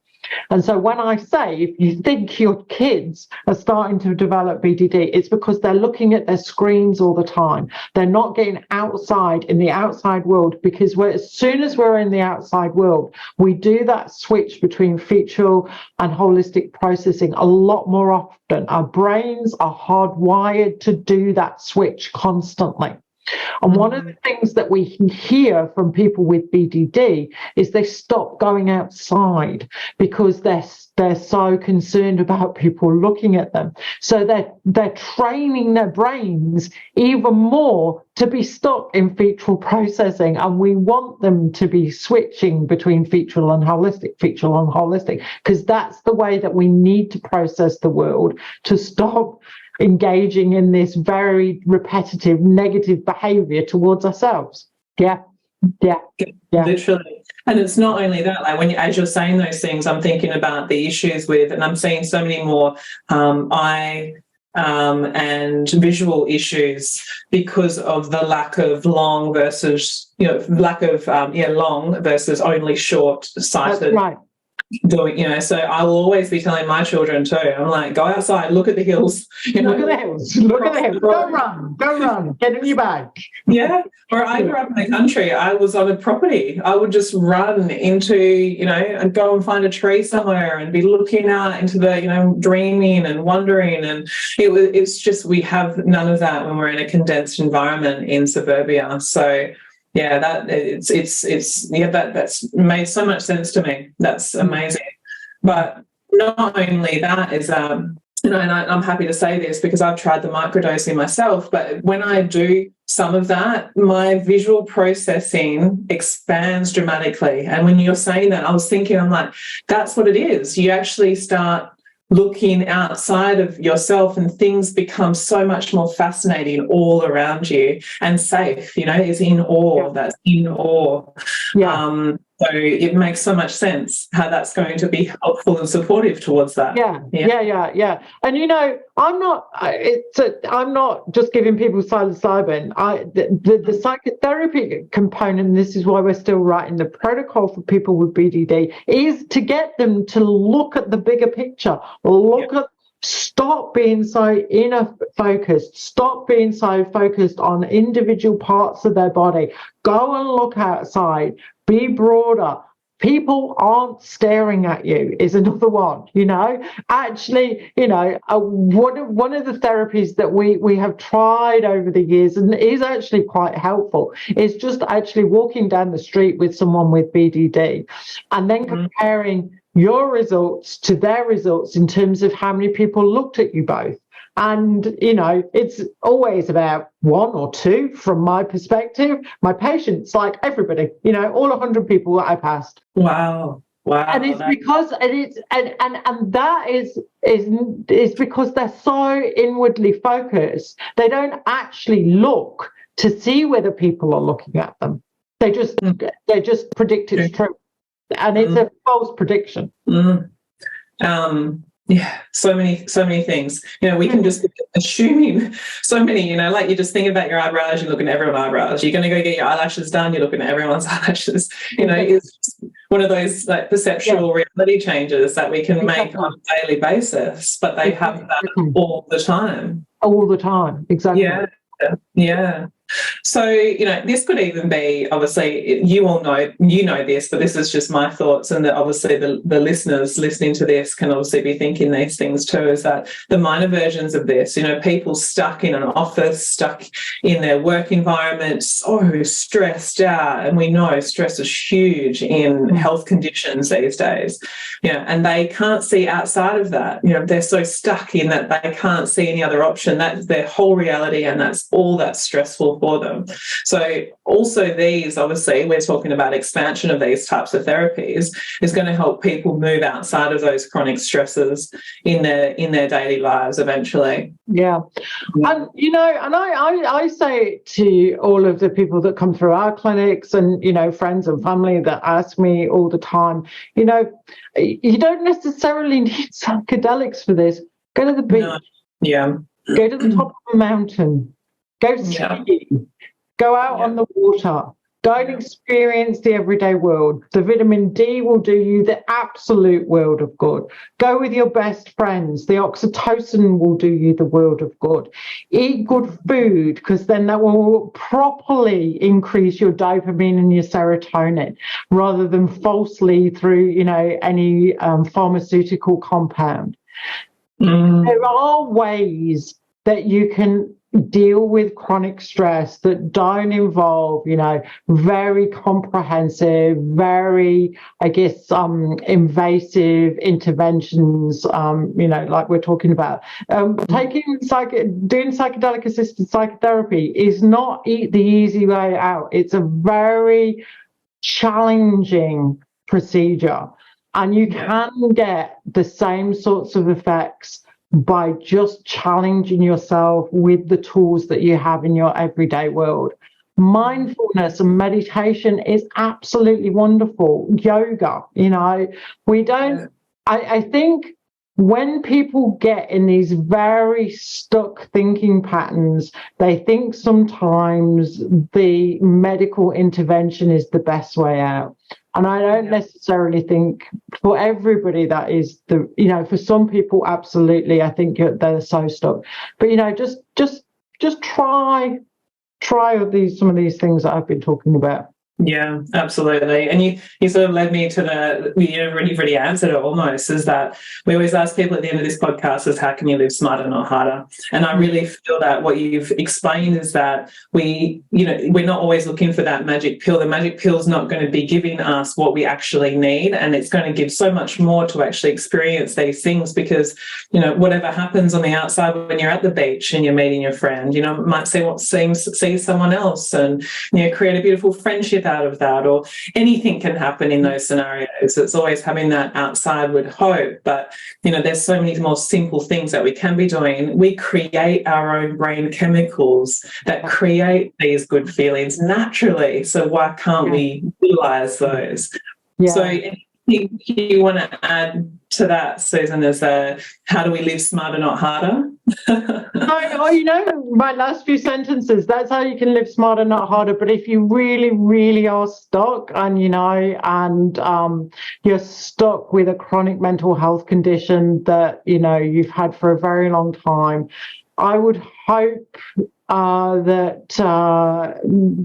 And so when I say, if you think your kids are starting to develop BDD, it's because they're looking at their screens all the time. They're not getting outside in the outside world, because as soon as we're in the outside world, we do that switch between featural and holistic processing a lot more often. Our brains are hardwired to do that switch constantly. And one of the things that we hear from people with BDD is they stop going outside because they're so concerned about people looking at them. So they're training their brains even more to be stuck in featural processing, and we want them to be switching between featural and holistic, because that's the way that we need to process the world to stop engaging in this very repetitive negative behavior towards ourselves. Literally. And it's not only that, like as you're saying those things, I'm thinking about the issues with, and I'm seeing so many more eye and visual issues because of the lack of long versus long versus only short sighted. That's right. So I will always be telling my children too, I'm like, go outside, look at the hills. Look at the hills. Go run, get in your bag. Yeah. Or I grew up in the country. I was on a property. I would just run into, and go and find a tree somewhere and be looking out into the, dreaming and wondering. And it's just, we have none of that when we're in a condensed environment in suburbia. So yeah, that's made so much sense to me. That's amazing. But not only that is, and I'm happy to say this because I've tried the microdosing myself, but when I do some of that, my visual processing expands dramatically. And when you're saying that, I was thinking, I'm like, that's what it is. You actually start looking outside of yourself and things become so much more fascinating all around you and safe, is in awe. Yeah. That's in awe. Yeah. So it makes so much sense how that's going to be helpful and supportive towards that. Yeah. And I'm not just giving people psilocybin. The psychotherapy component, and this is why we're still writing the protocol for people with BDD, is to get them to look at the bigger picture. Stop being so inner focused. Stop being so focused on individual parts of their body. Go and look outside. Be broader. People aren't staring at you is another one, Actually, one of the therapies that we have tried over the years and is actually quite helpful is just actually walking down the street with someone with BDD and then comparing your results to their results in terms of how many people looked at you both. And, it's always about one or two from my perspective. My patients, like everybody, all 100 people that I passed. Wow. And it's because and that is because they're so inwardly focused. They don't actually look to see whether people are looking at them. They just predict it's true. And it's a false prediction. Yeah, so many things. We can just assuming so many, like you just think about your eyebrows, you're looking at everyone's eyebrows. You're going to go get your eyelashes done, you're looking at everyone's eyelashes. It's one of those like perceptual reality changes that we can make on a daily basis, but they have that all the time. All the time, exactly. Yeah. So, this could even be, obviously, you know this, but this is just my thoughts, and that obviously the listeners listening to this can obviously be thinking these things too, is that the minor versions of this, people stuck in an office, stuck in their work environment, so stressed out, and we know stress is huge in health conditions these days, and they can't see outside of that. They're so stuck in that they can't see any other option. That's their whole reality, and that's all that's stressful for them. So also these, obviously, we're talking about expansion of these types of therapies is going to help people move outside of those chronic stresses in their daily lives eventually. Yeah. And, I say it to all of the people that come through our clinics and, friends and family that ask me all the time, you don't necessarily need psychedelics for this. Go to the beach. No. Yeah. Go to the top of a mountain. Go skiing. Go out on the water. Go and experience the everyday world. The vitamin D will do you the absolute world of good. Go with your best friends. The oxytocin will do you the world of good. Eat good food, because then that will properly increase your dopamine and your serotonin, rather than falsely through, any pharmaceutical compound. There are ways that you can deal with chronic stress that don't involve, very comprehensive, very, invasive interventions, like we're talking about. Doing psychedelic-assisted psychotherapy is not the easy way out. It's a very challenging procedure, and you can get the same sorts of effects by just challenging yourself with the tools that you have in your everyday world. Mindfulness and meditation is absolutely wonderful. Yoga, I think when people get in these very stuck thinking patterns, they think sometimes the medical intervention is the best way out. And I don't necessarily think for everybody that is for some people, absolutely, I think they're so stuck. But, just try some of these things that I've been talking about. Yeah, absolutely. And you sort of led me to really answered it almost, is that we always ask people at the end of this podcast is how can you live smarter, not harder? And I really feel that what you've explained is that we're not always looking for that magic pill. The magic pill is not going to be giving us what we actually need, and it's going to give so much more to actually experience these things, because, whatever happens on the outside when you're at the beach and you're meeting your friend, might see someone else and, create a beautiful friendship out of that, or anything can happen in those scenarios. It's always having that outsideward hope, but there's so many more simple things that we can be doing. We create our own brain chemicals that create these good feelings naturally, so why can't we utilize those? So anything you want to add to that, Susan, is how do we live smarter, not harder? My last few sentences, that's how you can live smarter, not harder. But if you really, really are stuck and, you're stuck with a chronic mental health condition that, you've had for a very long time, I would hope that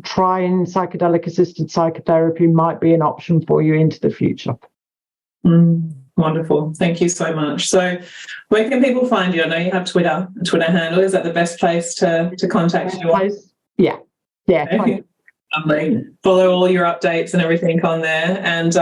trying psychedelic-assisted psychotherapy might be an option for you into the future. Wonderful. Thank you so much. So where can people find you? I know you have a Twitter handle. Is that the best place to contact you? Yeah. Okay. Lovely. Follow all your updates and everything on there. And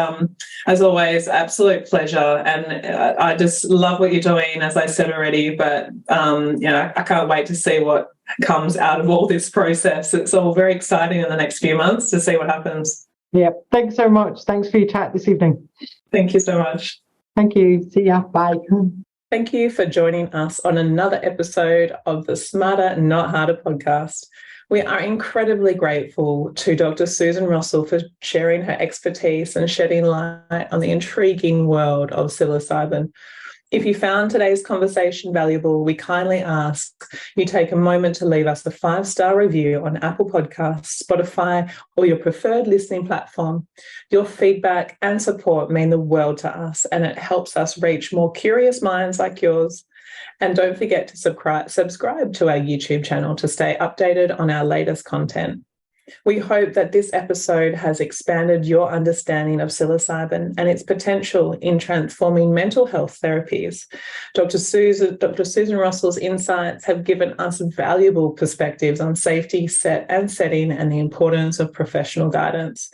as always, absolute pleasure. And I just love what you're doing, as I said already. But, I can't wait to see what comes out of all this process. It's all very exciting in the next few months to see what happens. Yeah. Thanks so much. Thanks for your chat this evening. Thank you so much. Thank you. See ya. Bye. Thank you for joining us on another episode of the Smarter, Not Harder podcast. We are incredibly grateful to Dr. Susan Rossell for sharing her expertise and shedding light on the intriguing world of psilocybin. If you found today's conversation valuable, we kindly ask you take a moment to leave us a 5-star review on Apple Podcasts, Spotify, or your preferred listening platform. Your feedback and support mean the world to us, and it helps us reach more curious minds like yours. And don't forget to subscribe to our YouTube channel to stay updated on our latest content. We hope that this episode has expanded your understanding of psilocybin and its potential in transforming mental health therapies. Dr. Susan Rossell's insights have given us valuable perspectives on safety, setting, and the importance of professional guidance.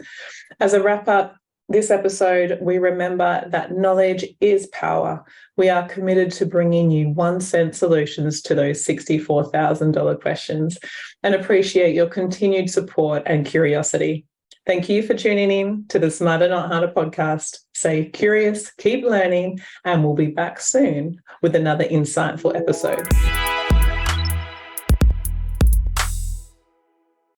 As a wrap-up, this episode, we remember that knowledge is power. We are committed to bringing you 1 cent solutions to those $64,000 questions and appreciate your continued support and curiosity. Thank you for tuning in to the Smarter Not Harder podcast. Stay curious, keep learning, and we'll be back soon with another insightful episode.